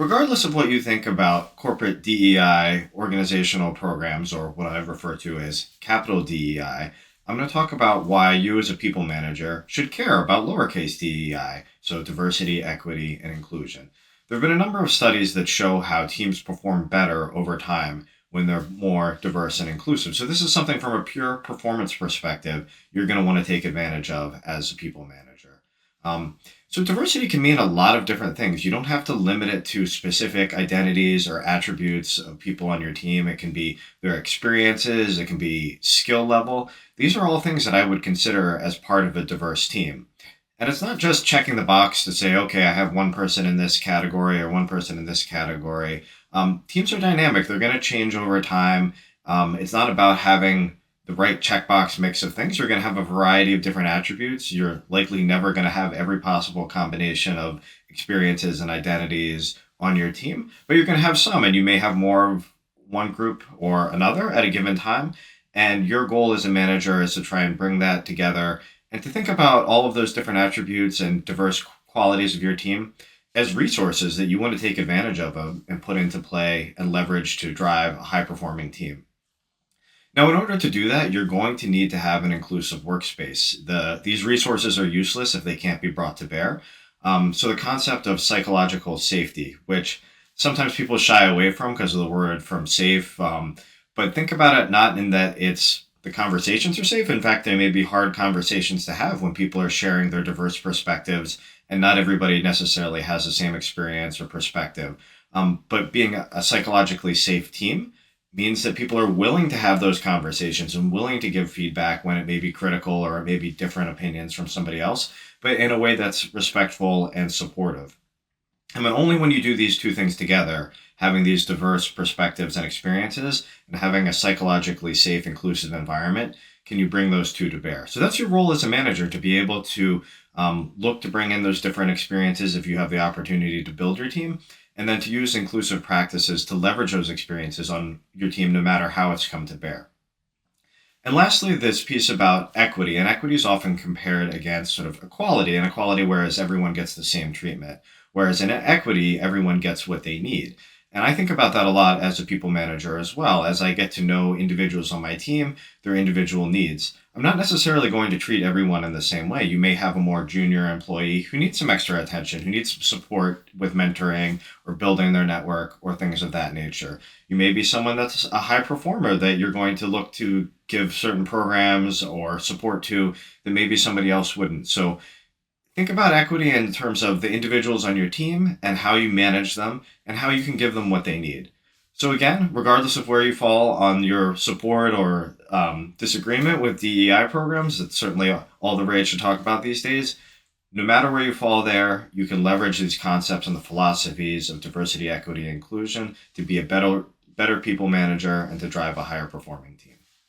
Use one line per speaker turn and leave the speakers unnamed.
Regardless of what you think about corporate DEI organizational programs, or what I refer to as capital DEI, I'm going to talk about why you as a people manager should care about lowercase DEI, so diversity, equity, and inclusion. There have been a number of studies that show how teams perform better over time when they're more diverse and inclusive. So this is something from a pure performance perspective you're going to want to take advantage of as a people manager. So diversity can mean a lot of different things. You don't have to limit it to specific identities or attributes of people on your team. It can be their experiences, it can be skill level. These are all things that I would consider as part of a diverse team. And it's not just checking the box to say, okay, I have one person in this category or one person in this category. Teams are dynamic. They're going to change over time. It's not about having the right checkbox mix of things. You're going to have a variety of different attributes. You're likely never going to have every possible combination of experiences and identities on your team, but you're going to have some, and you may have more of one group or another at a given time. And your goal as a manager is to try and bring that together and to think about all of those different attributes and diverse qualities of your team as resources that you want to take advantage of and put into play and leverage to drive a high performing team. Now, in order to do that, you're going to need to have an inclusive workspace. These resources are useless if they can't be brought to bear. So the concept of psychological safety, which sometimes people shy away from because of the word from safe, but think about it not in that it's the conversations are safe. In fact, they may be hard conversations to have when people are sharing their diverse perspectives, and not everybody necessarily has the same experience or perspective. But being a psychologically safe team means that people are willing to have those conversations and willing to give feedback when it may be critical or it may be different opinions from somebody else, but in a way that's respectful and supportive. And only when you do these two things together, having these diverse perspectives and experiences and having a psychologically safe, inclusive environment, can you bring those two to bear. So that's your role as a manager, to be able to look to bring in those different experiences if you have the opportunity to build your team, and then to use inclusive practices to leverage those experiences on your team no matter how it's come to bear. And lastly, this piece about equity, and equity is often compared against sort of equality, and equality whereas everyone gets the same treatment, whereas in equity, everyone gets what they need. And I think about that a lot as a people manager as well. As I get to know individuals on my team, their individual needs, I'm not necessarily going to treat everyone in the same way. You may have a more junior employee who needs some extra attention, who needs support with mentoring or building their network or things of that nature. You may be someone that's a high performer that you're going to look to give certain programs or support to that maybe somebody else wouldn't. So think about equity in terms of the individuals on your team and how you manage them and how you can give them what they need. So again, regardless of where you fall on your support or disagreement with DEI programs, it's certainly all the rage to talk about these days. No matter where you fall there, you can leverage these concepts and the philosophies of diversity, equity, and inclusion to be a better people manager and to drive a higher performing team.